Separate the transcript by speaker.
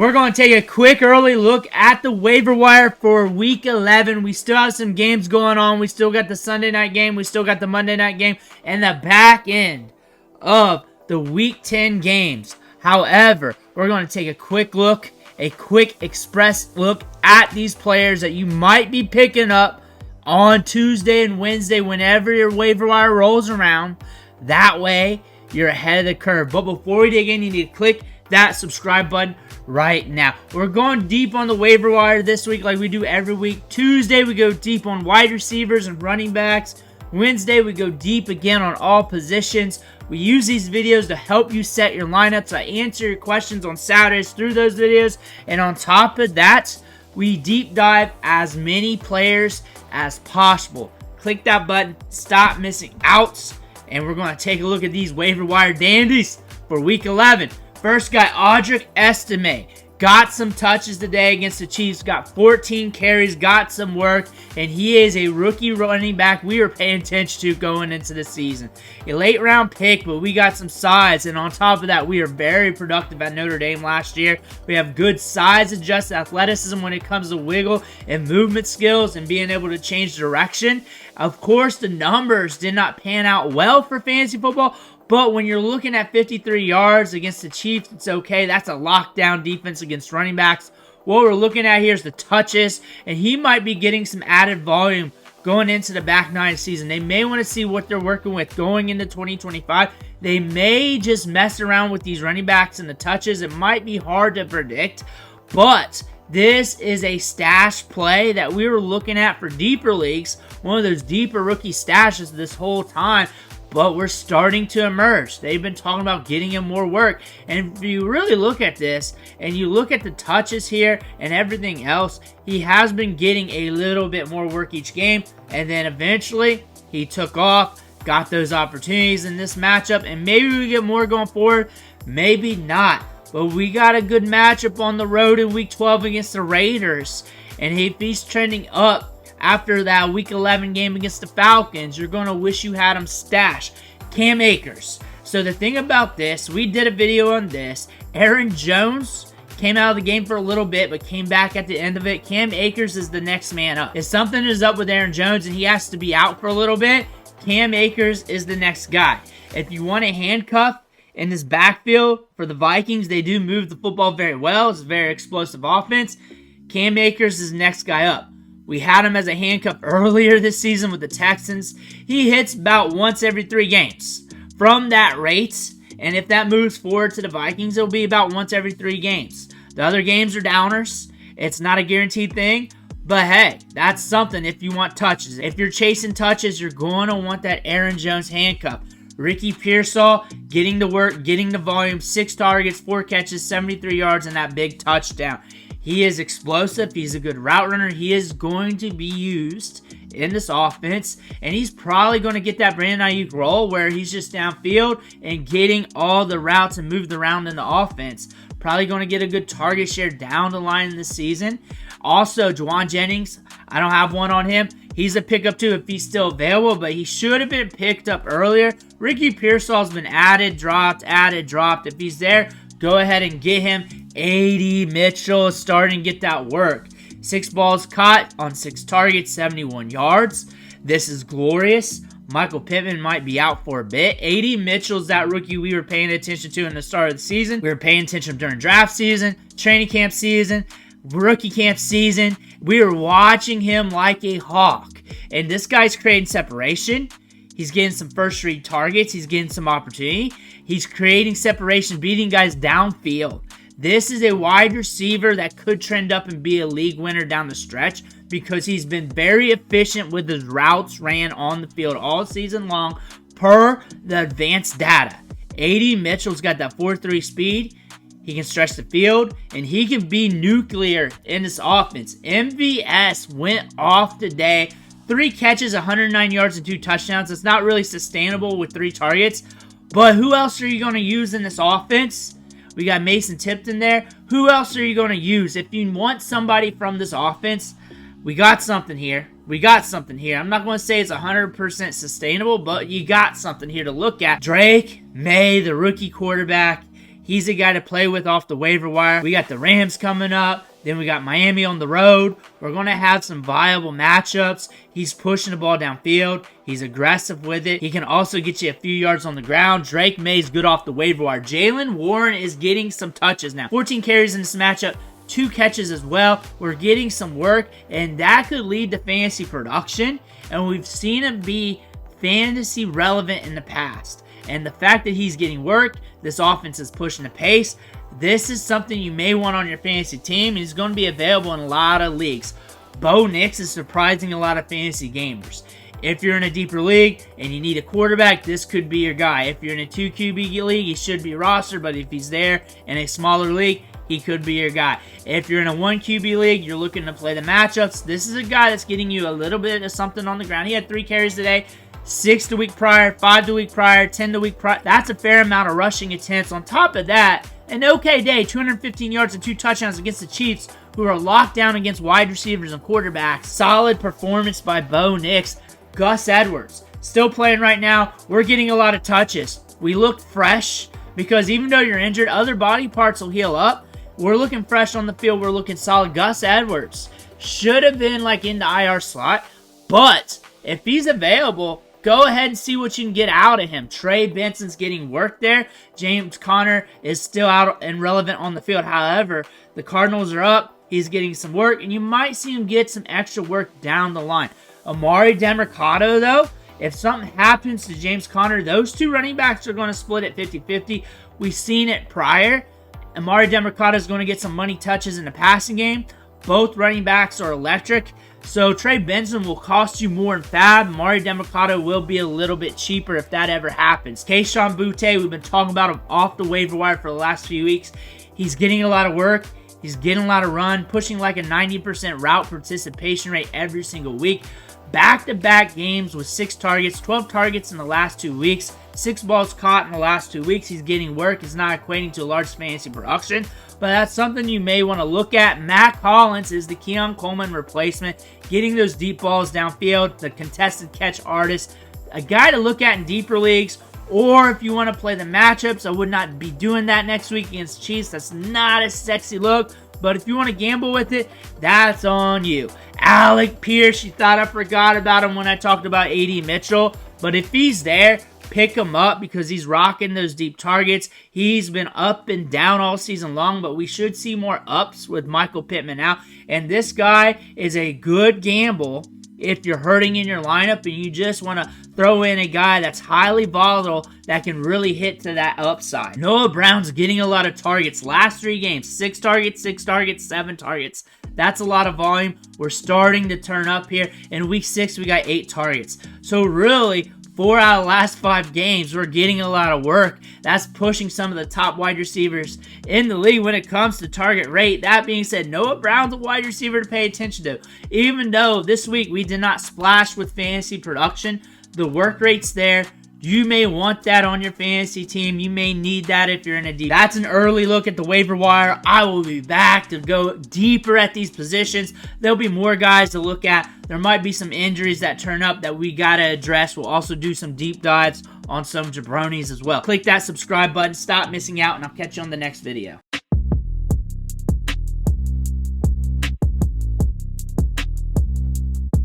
Speaker 1: We're going to take a quick early look at the waiver wire for Week 11. We still have some games going on. We still got the Sunday night game. We still got the Monday night game. And the back end of the Week 10 games. However, we're going to take a quick look, a quick express look at these players that you might be picking up on Tuesday and Wednesday whenever your waiver wire rolls around. That way, you're ahead of the curve. But before we dig in, you need to click that subscribe button right now. We're going deep on the waiver wire this week like we do every week. Tuesday, we go deep on wide receivers and running backs. Wednesday, we go deep again on all positions. We use these videos to help you set your lineups. I answer your questions on Saturdays through those videos. And on top of that, we deep dive as many players as possible. Click that button. Stop missing out. And we're going to take a look at these waiver wire dandies for Week 11. First guy, Audric Estime. Got some touches today against the Chiefs. Got 14 carries, got some work, and he is a rookie running back we were paying attention to going into the season. A late round pick, but we got some size, and on top of that, we are very productive at Notre Dame last year. We have good size adjusted athleticism when it comes to wiggle and movement skills and being able to change direction. Of course, the numbers did not pan out well for fantasy football, but when you're looking at 53 yards against the Chiefs, it's okay. That's a lockdown defense against running backs. What we're looking at here is the touches, and he might be getting some added volume going into the back nine season. They may want to see what they're working with going into 2025. They may just mess around with these running backs and the touches. It might be hard to predict, but this is a stash play that we were looking at for deeper leagues, one of those deeper rookie stashes this whole time. But we're starting to emerge. They've been talking about getting him more work. And if you really look at this, and you look at the touches here and everything else, he has been getting a little bit more work each game. And then eventually, he took off, got those opportunities in this matchup. And maybe we get more going forward, maybe not. But we got a good matchup on the road in Week 12 against the Raiders. And if he's trending up after that Week 11 game against the Falcons, you're going to wish you had him stashed. Cam Akers. So the thing about this, we did a video on this. Aaron Jones came out of the game for a little bit, but came back at the end of it. Cam Akers is the next man up. If something is up with Aaron Jones and he has to be out for a little bit, Cam Akers is the next guy. If you want a handcuff in this backfield for the Vikings, they do move the football very well. It's a very explosive offense. Cam Akers is the next guy up. We had him as a handcuff earlier this season with the Texans. He hits about once every 3 games from that rate. And if that moves forward to the Vikings, it'll be about once every 3 games. The other games are downers. It's not a guaranteed thing. But hey, that's something if you want touches. If you're chasing touches, you're going to want that Aaron Jones handcuff. Ricky Pearsall getting the work, getting the volume, 6 targets, 4 catches, 73 yards, and that big touchdown. He is explosive. He's a good route runner. He is going to be used in this offense, and he's probably going to get that Brandon Ayuk role where he's just downfield and getting all the routes and moved around in the offense. Probably going to get a good target share down the line in the season. Also, Juwan Jennings, I don't have one on him. He's a pickup too if he's still available, but he should have been picked up earlier. Ricky Pearsall's been added, dropped. If he's there, go ahead and get him. AD Mitchell is starting to get that work. 6 balls caught on 6 targets, 71 yards. This is glorious. Michael Pittman might be out for a bit. AD Mitchell's that rookie we were paying attention to in the start of the season. We were paying attention during draft season, training camp season, rookie camp season. We were watching him like a hawk. And this guy's creating separation. He's getting some first read targets. He's getting some opportunity. He's creating separation, beating guys downfield. This is a wide receiver that could trend up and be a league winner down the stretch because he's been very efficient with his routes ran on the field all season long per the advanced data. AD Mitchell's got that 4.3 speed. He can stretch the field, and he can be nuclear in this offense. MVS went off today. 3 catches, 109 yards, and 2 touchdowns. It's not really sustainable with 3 targets. But who else are you going to use in this offense? We got Mason Tipton there. Who else are you going to use? If you want somebody from this offense, we got something here. I'm not going to say it's 100% sustainable, but you got something here to look at. Drake Maye, the rookie quarterback. He's a guy to play with off the waiver wire. We got the Rams coming up. Then we got Miami on the road. We're going to have some viable matchups. He's pushing the ball downfield. He's aggressive with it. He can also get you a few yards on the ground. Drake Maye's good off the waiver wire. Jaylen Warren is getting some touches now. 14 carries in this matchup. 2 catches as well. We're getting some work, and that could lead to fantasy production. And we've seen him be fantasy relevant in the past. And the fact that he's getting work, this offense is pushing the pace. This is something you may want on your fantasy team. He's going to be available in a lot of leagues. Bo Nix is surprising a lot of fantasy gamers. If you're in a deeper league and you need a quarterback, this could be your guy. If you're in a 2 QB league, he should be rostered, but if he's there in a smaller league, he could be your guy. If you're in a 1 QB league, you're looking to play the matchups, this is a guy that's getting you a little bit of something on the ground. He had 3 carries today. 6 the week prior, 5 the week prior, 10 the week prior. That's a fair amount of rushing attempts. On top of that, an okay day, 215 yards and 2 touchdowns against the Chiefs, who are locked down against wide receivers and quarterbacks. Solid performance by Bo Nix. Gus Edwards, still playing right now. We're getting a lot of touches. We look fresh because even though you're injured, other body parts will heal up. We're looking fresh on the field. We're looking solid. Gus Edwards should have been like in the IR slot, but if he's available, go ahead and see what you can get out of him. Trey Benson's getting work there. James Conner is still out and relevant on the field. However, the Cardinals are up. He's getting some work, and you might see him get some extra work down the line. Amari Demercado, though, if something happens to James Conner, those 2 running backs are going to split at 50-50. We've seen it prior. Amari Demercado is going to get some money touches in the passing game. Both running backs are electric. So Trey Benson will cost you more in fab. Amari Demercado will be a little bit cheaper if that ever happens. Kayshon Boutte, we've been talking about him off the waiver wire for the last few weeks. He's getting a lot of work. He's getting a lot of run, pushing like a 90% route participation rate every single week. Back-to-back games with 6 targets, 12 targets in the last 2 weeks. 6 balls caught in the last 2 weeks. He's getting work. It's not equating to large fantasy production, but that's something you may want to look at. Mack Hollins is the Keon Coleman replacement, getting those deep balls downfield, the contested catch artist, a guy to look at in deeper leagues. Or if you want to play the matchups, I would not be doing that next week against Chiefs. That's not a sexy look. But if you want to gamble with it, that's on you. Alec Pierce, you thought I forgot about him when I talked about A.D. Mitchell. But if he's there, pick him up because he's rocking those deep targets. He's been up and down all season long, but we should see more ups with Michael Pittman out. And this guy is a good gamble if you're hurting in your lineup and you just want to throw in a guy that's highly volatile that can really hit to that upside. Noah Brown's getting a lot of targets. Last 3 games, 6 targets, 6 targets, 7 targets. That's a lot of volume. We're starting to turn up here. In week 6, we got 8 targets. So really, 4 out of the last 5 games, we're getting a lot of work. That's pushing some of the top wide receivers in the league when it comes to target rate. That being said, Noah Brown's a wide receiver to pay attention to. Even though this week we did not splash with fantasy production, the work rate's there. You may want that on your fantasy team. You may need that if you're in a deep. That's an early look at the waiver wire. I will be back to go deeper at these positions. There'll be more guys to look at. There might be some injuries that turn up that we got to address. We'll also do some deep dives on some jabronis as well. Click that subscribe button. Stop missing out, and I'll catch you on the next video.